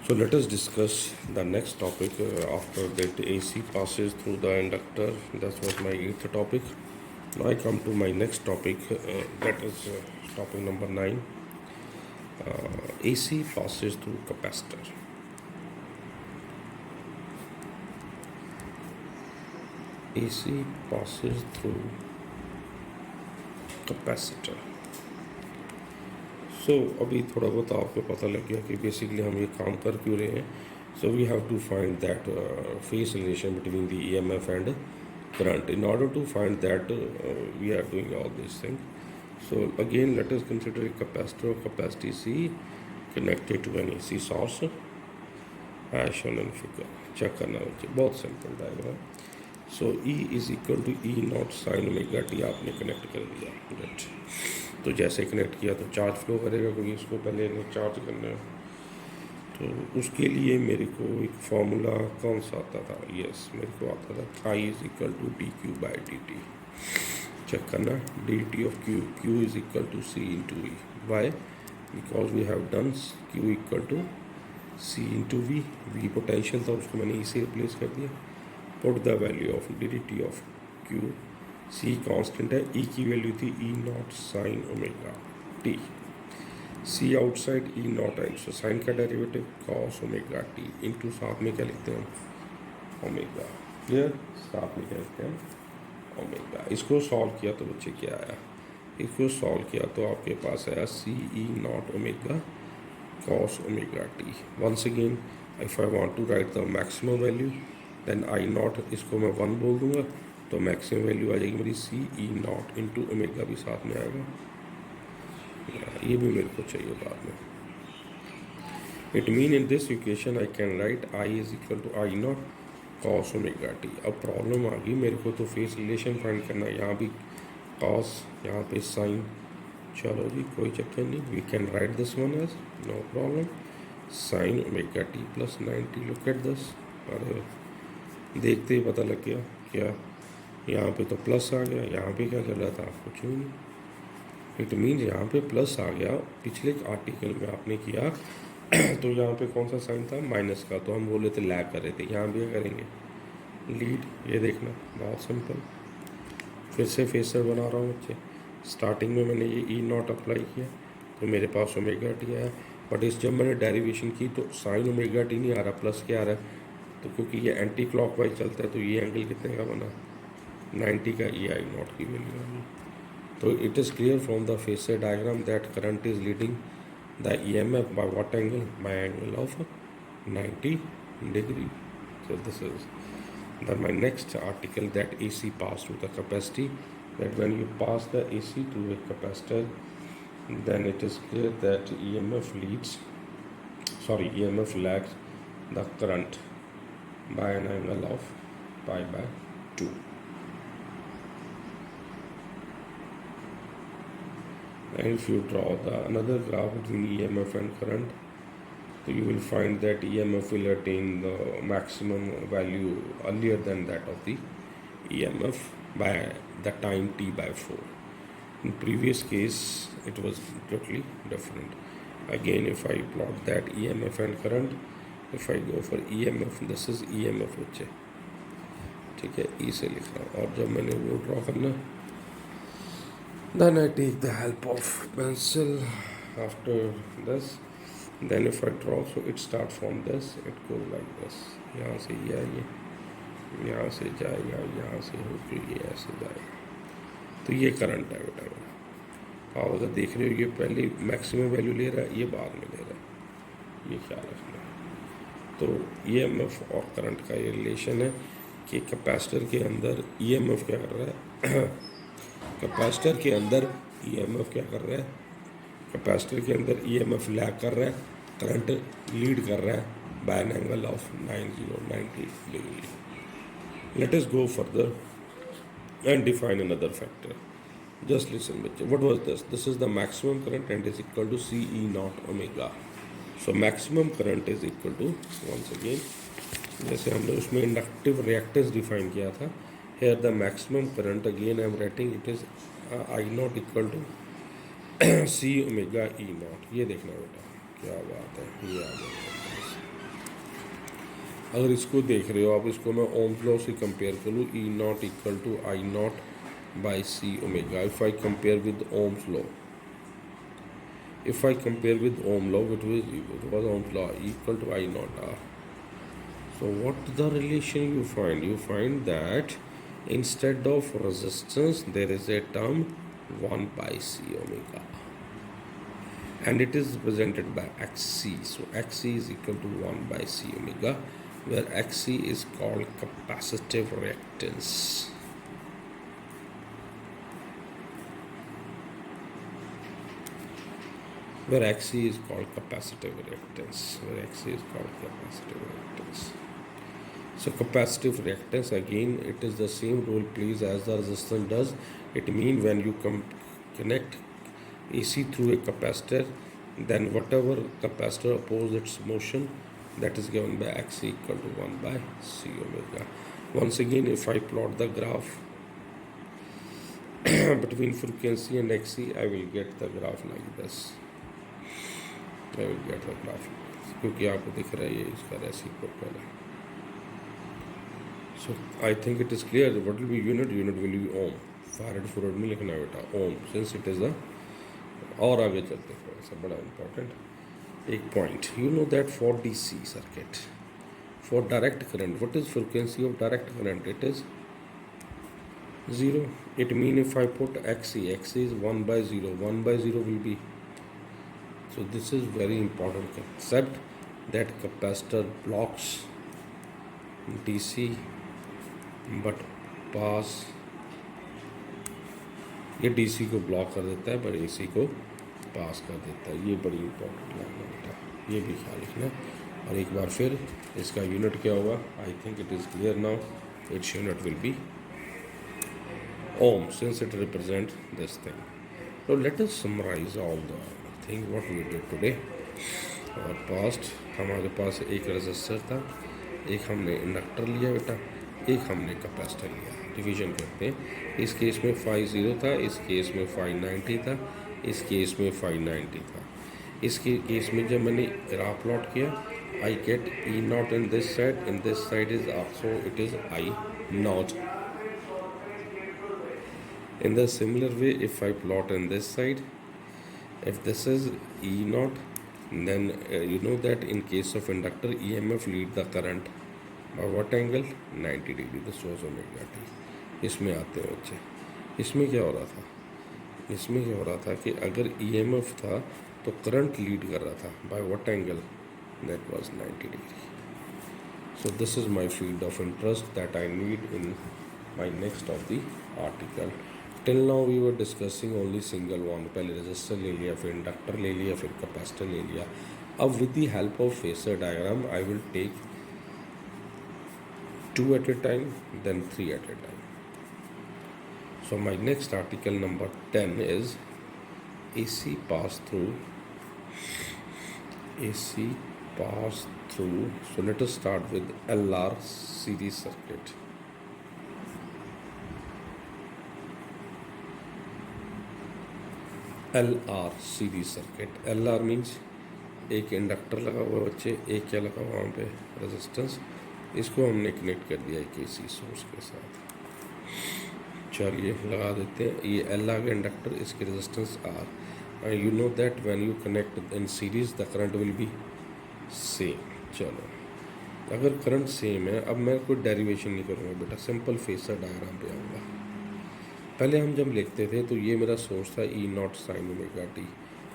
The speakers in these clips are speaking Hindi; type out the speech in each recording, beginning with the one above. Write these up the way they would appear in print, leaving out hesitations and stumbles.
So let us discuss the next topic after that AC passes through the inductor. That was my eighth topic. Now I come to my next topic, that is topic number 9. AC passes through capacitor. AC passes through capacitor. सो अभी थोड़ा बहुत आपको पता लग गया कि बेसिकली हम ये काम कर क्यों रहे हैं. So we have to find that phase relation between the EMF and current. In order to find that, we are doing all these things. So again, let us consider a capacitor of capacity C connected to an AC source as shown in figure. Check करना है, बहुत simple diagram. So E is equal to E naught sine omega t आपने कनेक्ट कर दिया. गुड. तो जैसे कनेक्ट किया तो चार्ज फ्लो करेगा क्योंकि इसको पहले इन्हें चार्ज करना है. तो उसके लिए मेरे को एक फार्मूला कौन सा आता था. यस, मेरे को आता था I is equal to dq by dt. Check करना, dt of q is equal to c into e. Why? Because we have done q equal to c into v. v potential था, उसको मैंने e से रिप्लेस कर दिया. Put the value of dt of q. c constant है, e की वैल्यू थी e naught sine omega t. c outside e naught एन. सो साइन का derivative cos omega T into साथ में क्या लिखते हैं ओमेगा. क्लियर? साथ में क्या लिखते हैं ओमेगा. इसको सॉल्व किया तो बच्चे क्या आया, इसको सॉल्व किया तो आपके पास आया C E naught omega cos omega T. Once again if I want to write the maximum value then I naught, इसको मैं 1 बोल दूंगा तो मैक्सिमम वैल्यू आ जाएगी मेरी सी ई नॉट इंटू ओमेगा भी साथ में आएगा. ये भी मेरे को चाहिए बाद में. It mean in this equation I can write I is equal to I naught cos omega t. अब प्रॉब्लम आ गई, मेरे को तो फेस रिलेशन फाइंड करना है. यहाँ भी कॉस, यहाँ पे साइन. चलो जी, कोई चक्कर नहीं, we can write this one as no problem. Sine omega t plus 90. Look at this. अरे देखते ही पता लग गया क्या, यहाँ पे तो प्लस आ गया. यहाँ पे क्या कर रहा था, कुछ भी नहीं. इट मीन्स यहाँ पे प्लस आ गया. पिछले आर्टिकल में आपने किया तो यहाँ पे कौन सा साइन था, माइनस का. तो हम बोले थे लैग कर रहे थे. यहाँ भी क्या करेंगे, लीड. ये देखना बहुत सिंपल. फिर से फेसर बना रहा हूँ बच्चे. स्टार्टिंग में मैंने ये ई नॉट अप्लाई किया तो मेरे पास ओमेगा टी आया. बट इस जब मैंने डेरिवेशन की तो साइन ओमेगा टी नहीं आ रहा, प्लस क्या आ रहा है. तो क्योंकि ये एंटी क्लॉकवाइज चलता है तो ये एंगल कितने का बना, 90 का. ई आई नॉट की वैल्यू आ गई. तो it is clear from the phasor diagram that current is leading the EMF by what angle? By angle of 90 degree. So this is then my next article, that AC pass through the capacity. That when you pass the AC to a capacitor, then it is clear that EMF lags the current by an angle of pi by 2. And if you draw another graph between EMF and current, so you will find that EMF will attain the maximum value earlier than that of the EMF by the time t by 4. In previous case, it was totally different. Again, if I plot that EMF and current, if I go for EMF, this is EMF बच्चे, ठीक है, E से लिख रहा हूँ. और जब मैंने वो ड्रॉ करना, then I take the help of pencil after this. Then if I draw, so it starts from this, it goes like this. यहाँ से ये आएगी, यहाँ से जाएगा, यहाँ से होकर ये ऐसे जाएगा. तो ये करंट है बेटा मेरा. आप अगर देख रहे हो, ये पहले मैक्सिमम वैल्यू ले रहा है, ये बाद में ले रहा है, ये ख्याल रखना. तो EMF और करंट का ये रिलेशन है कि कैपेसिटर के अंदर EMF क्या कर रहा है कैपेसिटर के अंदर EMF क्या कर रहा है, कैपेसिटर के अंदर EMF लैग कर रहा है, करंट लीड कर रहा है by an angle of 90 degree. Let us go further and define another factor. Just listen बच्चे, what was this. This is the maximum current and is equal to C E naught omega. So maximum current is equal to, once again जैसे हमने उसमें इंडक्टिव रिएक्टेंस डिफाइन किया था, here the maximum current again I am writing it is I naught equal to C omega E naught. ये देखना बेटा क्या बात है, ये आ गया. अगर इसको देख रहे हो आप, इसको मैं ओम्स लॉ से कंपेयर करूँ, E naught equal to I naught by C omega. If I compare with ohm's law, if I compare with Ohm law, it was Ohm's law equal to I naught R. So what the relation you find? You find that instead of resistance there is a term 1 by C omega, and it is represented by Xc. So Xc is equal to 1 by C omega, where Xc is called capacitive reactance. Where Xc is called capacitive reactance. Where Xc is called capacitive reactance. So capacitive reactance, again it is the same role plays as the resistance does. It means when you connect AC through a capacitor, then whatever capacitor opposes its motion, that is given by Xc equal to 1 by C omega. Once again, if I plot the graph between frequency and Xc, I will get the graph like this. I will get the graph क्योंकि आपको दिख रहा है ये इसका रेसिप्रोकल है. So I think it is clear. What will be unit? Unit will be ohm. Farad फुरड में लिखना है बेटा ohm, since it is the. और आगे चलते हैं, थोड़ा सा बड़ा important एक point. You know that for DC circuit, for direct current, what is frequency of direct current? It is 0. It means if I put Xc, Xc is 1 by 0. 1 by 0 will be. So this is very important concept, that capacitor blocks DC but pass, ये DC को ब्लॉक कर देता है पर AC को पास कर देता है. ये बड़ी इंपॉर्टेंट लाइन है बेटा, ये भी ख्याल रखना. और एक बार फिर इसका यूनिट क्या होगा? I think it is clear now. It's unit will be ohm, since it represent this thing. So let us summarize all the thing what we did today. और पास्ट हमारे पास एक रेजिस्टर था, एक हमने इंडक्टर लिया बेटा, एक हमने कैपेसिटर लिया. डिवीजन करते हैं. इस केस में फाई 0 था, इस केस में फाई 90 था, इस केस में फाई 90 था. इसके केस में जब मैंने ग्राफ प्लॉट किया, I get E not in this side is also it is I not. In the similar way, if I plot on this side, if this is E naught, then you know that in case of inductor, EMF lead the current by what angle? 90 degree. This was omega t. इसमें आते हैं बच्चे. इसमें क्या हो रहा था? इसमें क्या हो रहा था कि अगर EMF था तो करंट लीड कर रहा था by what angle? That was 90 degree. So this is my field of interest that I need in my next of the article. Till now we were discussing only single one. पहले रजिस्टर ले लिया, फिर इंडक्टर ले लिया, फिर कैपेसिटर ले लिया. अब with the help of phasor diagram I will take 2 at a time, then 3 at a time. So my next article number 10 is AC pass through. AC pass through. So let us start with LR series circuit. LR series circuit. LR means एक इंडक्टर लगा हुआ बच्चे, एक क्या लगा हुआ वहाँ पे रेजिस्टेंस. इसको हमने कनेक्ट कर दिया एक AC सोर्स के साथ. चलिए लगा देते हैं. ये LR का इंडक्टर, इसकी resistance R. You know that when you connect in series the current will be same. चलो अगर करंट सेम है, अब मैं कोई डेरिवेशन नहीं करूँगा बेटा, सिंपल फेसर डायग्राम पे आऊँगा. पहले हम जब लिखते थे तो ये मेरा सोर्स था E naught sine omega t.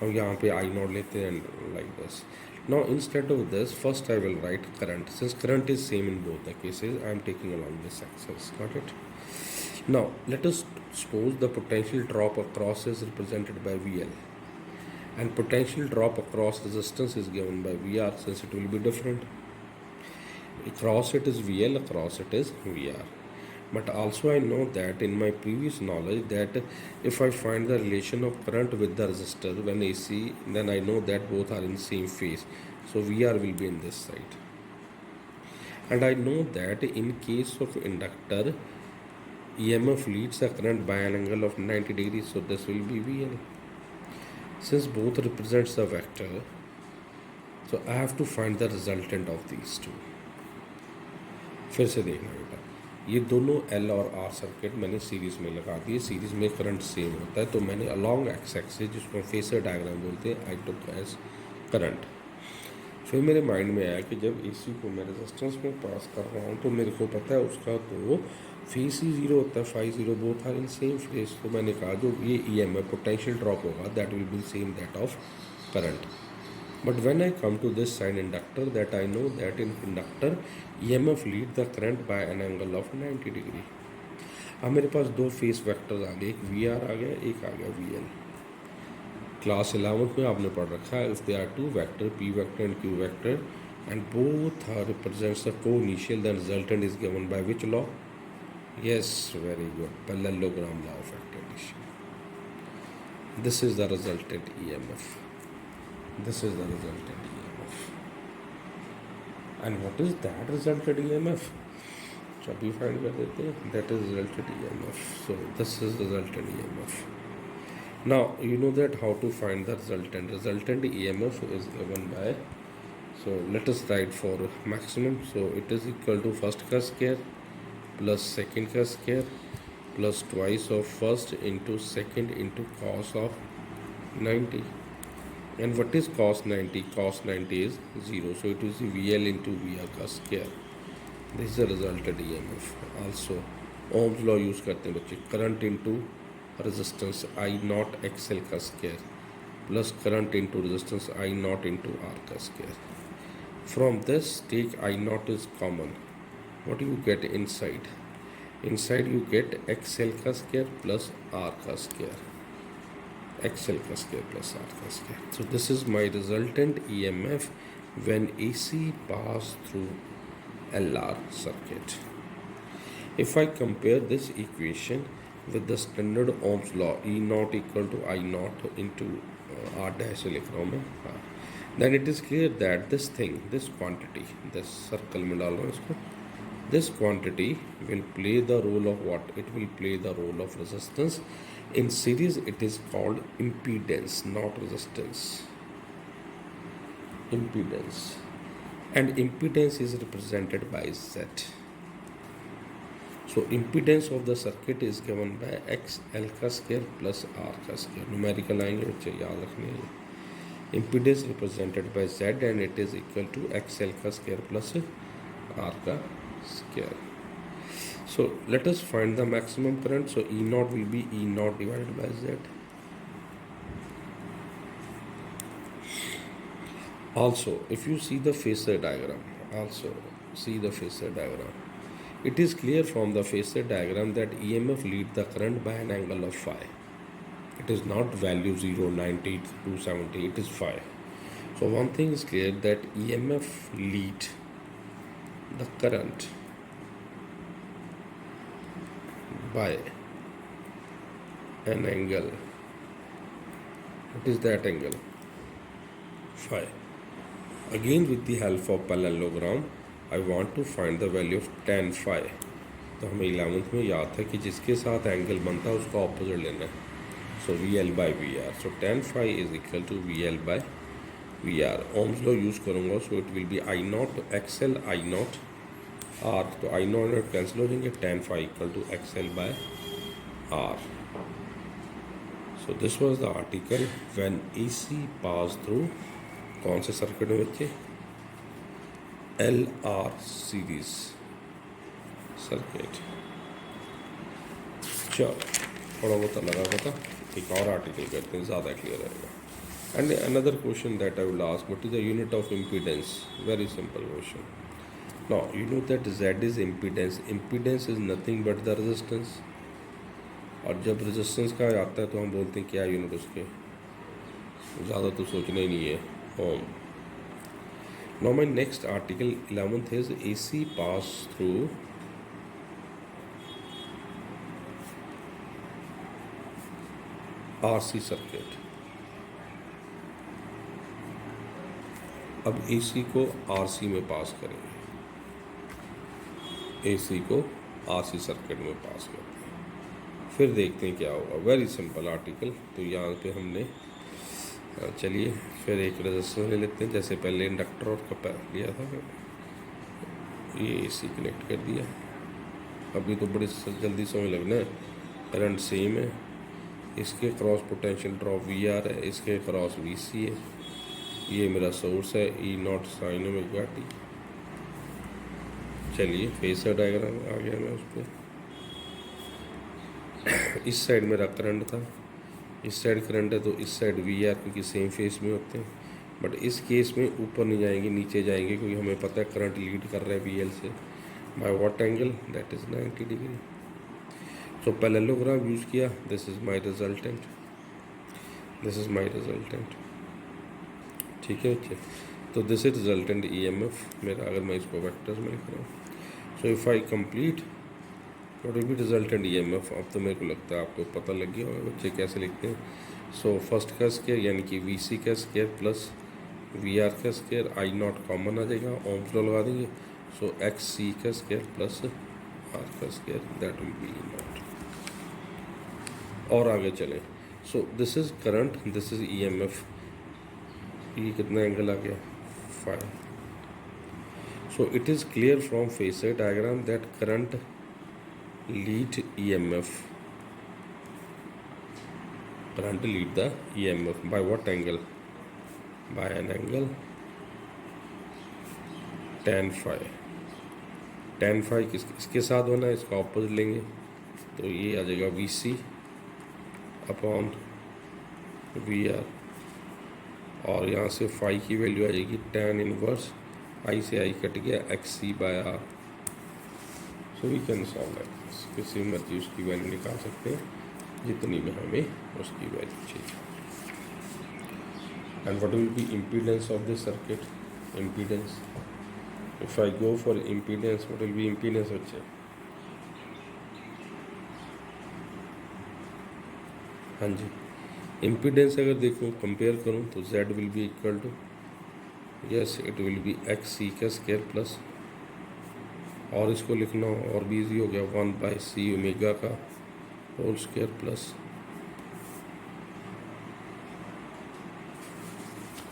हम यहाँ पे आई नॉट लेते हैं like this. Now instead of this first I will write current. Since current is same in both the cases, I am taking along this axis. Got it? Now let us suppose the potential drop across is represented by V L, and potential drop across resistance is given by V R, since it will be different. Across it is VL, across it is VR. But also I know that in my previous knowledge that if I find the relation of current with the resistor when AC, then I know that both are in same phase. So VR will be in this side. And I know that in case of inductor, EMF leads the current by an angle of 90 degrees. So this will be VL. Since both represents a vector, so I have to find the resultant of these two. फिर से देखना बेटा, ये दोनों एल और आर सर्किट मैंने सीरीज़ में लगा दिए, सीरीज़ में करंट सेम होता है, तो मैंने अलॉन्ग एक्स एक्सिस जिसको फेसर डायग्राम बोलते हैं आई टुक एज करंट। फिर मेरे माइंड में आया कि जब एसी को मैं रेजिस्टेंस में पास कर रहा हूँ तो मेरे को पता है उसका तो फेस ही जीरो होता है, phi zero both are in same phase. तो मैंने कहा जो ये ईएमएफ पोटेंशियल ड्रॉप होगा that will be same that of current. But when I come to this sine inductor, that I know that in inductor EMF lead the current by an angle of 90 degree। अब मेरे पास दो फेस वेक्टर्स आ गए, एक वी आर आ गया, एक आ गया वी एल। क्लास 11th में आपने पढ़ रखा है if they are two vector P vector and Q vector and both are represents the coinitial then resultant is given by which law? Yes, very good, parallelogram law of activation. This is the resultant EMF। This is the resultant EMF. And what is that resultant EMF? So we find कर देते हैं that is resultant EMF. So this is resultant EMF. Now you know that how to find the resultant. Resultant EMF is given by, so let us write for maximum. So it is equal to first का square plus second का square plus twice of first into second into cos of 90. And what is cos 90? Cos 90 is 0. So it is VL into VR का square. This is the resultant EMF. Also Ohm's law use करते हैं बच्चे, current into resistance I naught XL का square plus current into resistance I naught into R का square. From this take I naught is common. What do you get inside? Inside you get XL का square plus R का square. XL का square plus R का square. So this is my resultant EMF when AC pass through LR circuit. If I compare this equation with the standard Ohm's law, E naught equal to I naught into R dash लिख रहा हूँ मैं, then it is clear that this thing, this quantity, this circle में डाल रहा हूँ इसको, this quantity will play the role of what? It will play the role of resistance. In series it is called impedance, not resistance. Impedance. And impedance is represented by Z. So impedance of the circuit is given by XL का square plus R का square. Numerical आएंगे बच्चे, याद रखने हैं। Impedance represented by Z and it is equal to XL का square plus R का square. So let us find the maximum current. So E naught will be E naught divided by Z. Also, if you see the phasor diagram, it is clear from the phasor diagram that EMF lead the current by an angle of phi. It is not value 0, 90, 270, it is phi. So one thing is clear that EMF lead the current by an angle. What is that angle? Phi. Again with the help of parallelogram, I want to find the value of tan phi. तो हमें 11th में याद था कि जिसके साथ एंगल बनता है उसका ऑपोजिट लेना है. So VL by VR. So tan phi is equal to VL by VR. Ohm's law use करूँगा, so it will be I naught XL I naught R. तो I naught कैंसिल हो जाएंगे, tan phi equal to XL by R. So this was the article when AC passed through कौन से सर्किट में बच्चे? LR series circuit. चलो थोड़ा बहुत लगा पता, एक और आर्टिकल करते हैं, ज़्यादा क्लियर रहेगा. And another question that I will ask, what is the unit of impedance? Very simple question. Now you know that Z is impedance. Impedance is nothing but the resistance. और जब रेजिस्टेंस का आता है तो हम बोलते हैं क्या यूनिट उसके, ज़्यादा तो सोचना ही नहीं है, ओम. Now my next article 11th is AC pass through RC circuit. अब AC को RC में पास करेंगे, AC को RC सर्किट में पास करते हैं, फिर देखते हैं क्या होगा. Very simple article. तो यहाँ पे हमने चलिए फिर एक रेजिस्टेंस ले लेते हैं, जैसे पहले इंडक्टर और कपैसिटर लिया था. ये AC कनेक्ट कर दिया। अभी तो बड़ी जल्दी समझ लगना है, करंट सेम है, इसके क्रॉस पोटेंशियल ड्रॉप VR है, इसके क्रॉस VC है, ये मेरा सोर्स है E0 sin ओमेगा t। चलिए फेसर डायग्राम आ गया मैं उस पर। इस साइड मेरा करंट था, इस साइड करंट है, तो इस साइड VR क्योंकि सेम फेस में होते हैं, बट इस केस में ऊपर नहीं जाएंगे, नीचे जाएंगे, क्योंकि हमें पता है करंट लीड कर रहा है VL से by what angle, that is 90 degree. So parallelogram use किया, this is my resultant, this is my resultant. ठीक है बच्चे, तो दिस इज रिजल्टेंट EMF मेरा, अगर मैं इसको वेक्टर्स में लिख रहा हूँ। So if I complete what will be resultant EMF, अब तो मेरे को लगता है आपको पता लग गया होगा बच्चे कैसे लिखते हैं। सो फर्स्ट का स्क्वायर यानी कि VC का स्क्वायर प्लस VR का स्क्वायर, I0 कॉमन आ जाएगा, ओम्स लॉ लगा देंगे। सो XC का स्क्वायर प्लस R का square, that will B E0। और आगे चलें, so this is current, this is EMF, ये कितना एंगल आ गया 5। So it is clear from phasor diagram that current lead EMF, current lead the EMF by what angle, by an angle tan phi। tan phi इसके साथ होना है, इसका ऑपोजिट लेंगे तो ये आ जाएगा VC अपॉन VR, और यहाँ से फाई की वैल्यू आ जाएगी tan इनवर्स I से I कट गया XC by R। So we can solve like this, किसी मर्जी उसकी वैल्यू निकाल सकते हैं जितनी में हमें उसकी वैल्यू चाहिए। And what will B impedance of this circuit, impedance, if I go for impedance what will B impedance बच्चे, हाँ जी, इम्पीडेंस अगर देखूँ कंपेयर करूँ तो Z will be equal to, yes it will be XC का स्क्वायर प्लस, और इसको लिखना और भी ईजी हो गया, 1/C ओमेगा का whole square plus.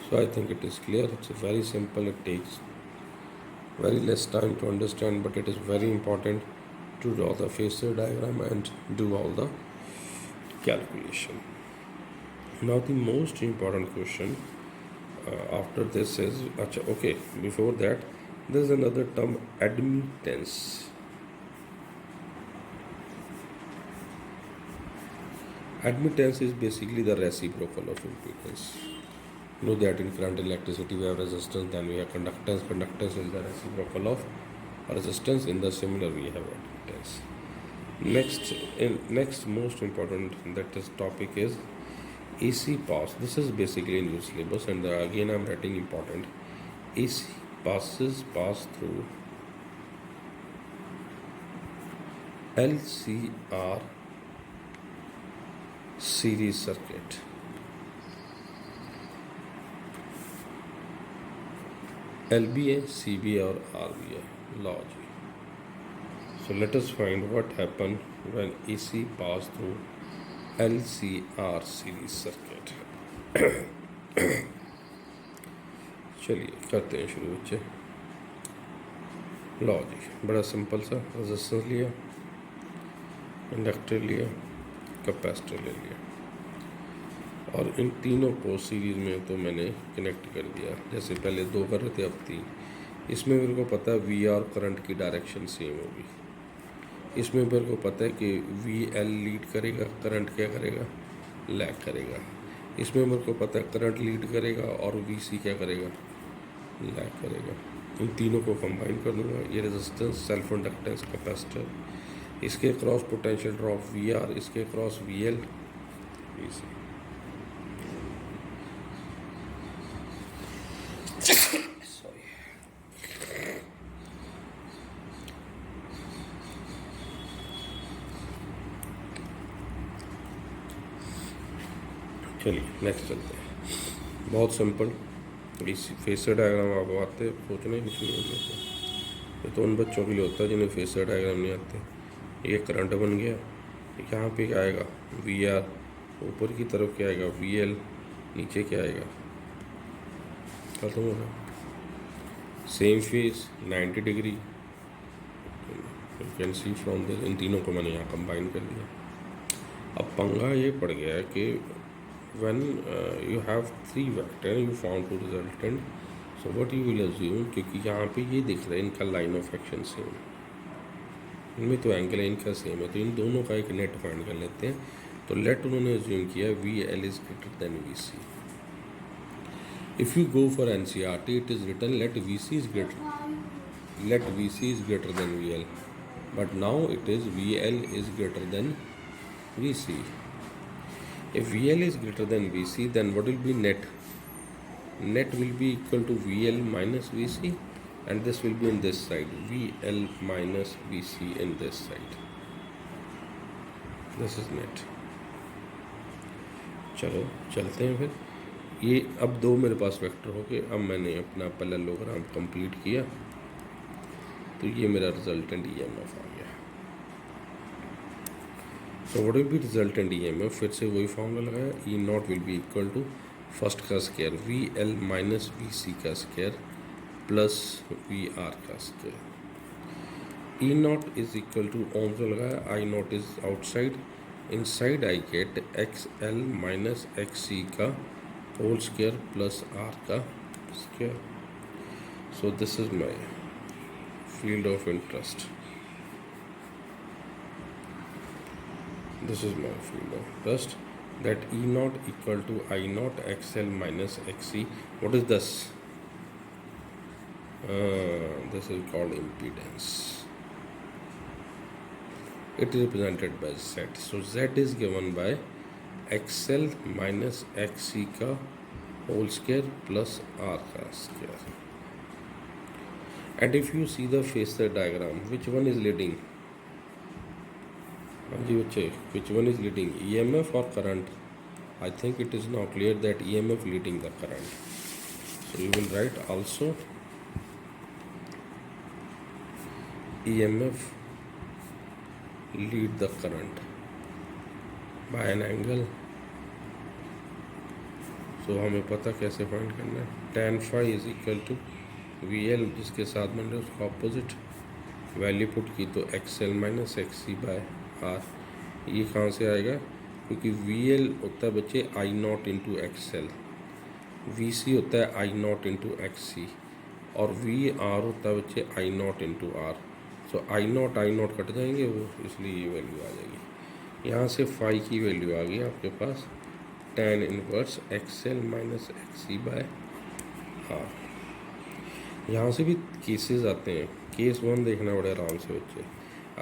So I think it is clear, it's very simple, it takes very less time to understand, but it is very important to draw the phasor diagram and do all the calculation. Now the most important question after this is, okay, before that there is another term, admittance. Admittance is basically the reciprocal of impedance. Know that in current electricity we have resistance, then we have conductance. Conductance is the reciprocal of resistance. In the similar we have admittance. Next most important that is topic is AC pass. This is basically in your syllabus, and again I am writing important. AC pass through LCR series circuit. LBA, CBA और RBA law. So let us find what happened when AC passed through LCR series circuit. चलिए करते हैं शुरू बच्चे। लो जी, बड़ा सिंपल सा, रेजिस्टेंस लिया, इंडक्टर लिया, कैपेसिटर ले लिया, और इन तीनों को सीरीज़ में तो मैंने कनेक्ट कर दिया। जैसे पहले 2 कर रहे थे, अब 3। इसमें मेरे को पता है VR करंट की डायरेक्शन सेम होगी। इसमें मेरे को पता है कि VL लीड करेगा, करंट क्या करेगा, लैग करेगा। इसमें मेरे को पता है करंट लीड करेगा और VC क्या करेगा, लैग करेगा। इन तीनों को कंबाइन कर दूँगा। ये रेजिस्टेंस, सेल्फ इंडक्टेंस, कैपेसिटर, इसके क्रॉस पोटेंशियल ड्रॉप VR, इसके क्रॉस VL, VC। चलिए नेक्स्ट चलते हैं। बहुत सिंपल, इस फेसर डायग्राम आपको आते हैं, सोचना ही कुछ नहीं होता। ये तो उन बच्चों के लिए होता है जिन्हें फेसर डायग्राम नहीं आते। ये करंट बन गया, यहाँ पे क्या आएगा VR, ऊपर की तरफ क्या आएगा VL, नीचे क्या आएगा, खत्म हो गया। Same phase 90 degree, you can see from this, इन तीनों को मैंने यहाँ कंबाइन कर दिया। अब पंगा ये पड़ गया है कि when you have 3 vector you found 2 resultant, so what you will assume, क्योंकि यहाँ पे ये दिख रहा है इनका लाइन ऑफ एक्शन सेम, इनमें तो एंगल है इनका सेम है, तो इन दोनों का एक नेट फाइंड कर लेते हैं। तो लेट उन्होंने अज्यूम किया V L is greater than V C. If you go for NCERT it is written let V C is greater than V L, but now it is VL is greater than VC. If VL is greater than VC, then what will be net? Net will be equal to VL minus VC, and this will be in this side, VL minus VC in this side. This is net. चलो चलते हैं फिर। ये अब दो मेरे पास वेक्टर हो गए। अब मैंने अपना पैरेललोग्राम कंप्लीट किया, तो ये मेरा रिजल्टेंट EMF आ गया। So what will be resultant EMF, फिर से वही फॉर्मूला लगाया, E naught will be equal to first का स्क्वायर VL माइनस VC का स्क्वायर प्लस VR का square. E naught is equal to ohm से लगाया, I naught is outside, inside I get XL minus XC का होल स्क्वायर प्लस R का square. So this is my field of interest. This is my field of interest, that E naught equal to I naught XL minus XC. What is this? This is called impedance. It is represented by Z. So Z is given by XL minus XC का whole square plus R का square. And if you see the phasor diagram, which one is leading? Which one is leading, EMF or current? I think it is now clear that EMF leading the current. So you will write also EMF lead the current by an angle. So हमें पता कैसे फाइंड करना है, tan phi is equal to VL, जिसके साथ मैंने उसका ऑपोजिट वैल्यू पुट की, तो XL minus XC by R। ये कहाँ से आएगा, क्योंकि VL होता है बच्चे I not into XL, VC होता है I नॉट इंटू XC, और VR होता है बच्चे I not into R। So I not cut जाएंगे वो, इसलिए ये वैल्यू आ जाएगी। यहाँ से फाई की वैल्यू आ गई आपके पास tan inverse XL minus XC by R। यहाँ से भी केसेस आते हैं, केस 1 देखना बड़े आराम से बच्चे।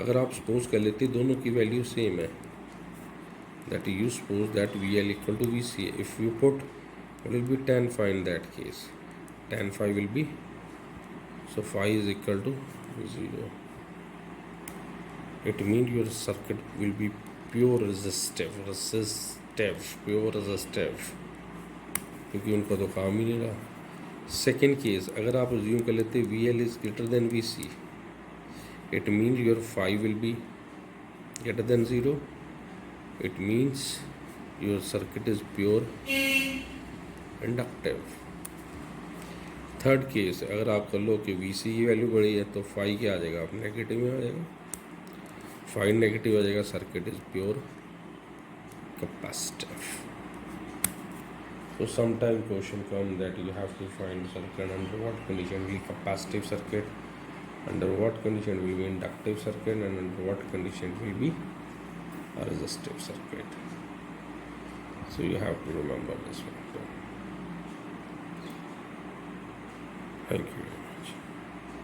अगर आप सपोज कर लेते दोनों की वैल्यू सेम है, that you suppose that VL equal to VC, if you put what will be tan phi in that case, tan phi will be, so phi is equal to 0. It means your circuit will be pure resistive, क्योंकि उनको तो काम ही नहीं रहा। सेकेंड केस, अगर आप अज्यूम कर लेते VL is greater than VC, it means your phi will be greater than 0, it means your circuit is pure inductive. Third case, अगर आप कर लो कि VC की वैल्यू बड़ी है तो फाई क्या आ जाएगा, आप नेगेटिव में आ जाएगा, फाई नेगेटिव आ जाएगा, circuit is pure capacitive. So sometime question come that you have to find circuit under what condition will be capacitive circuit, under what condition will be inductive circuit, and under what condition will be a resistive circuit. So you have to remember this one. Thank you.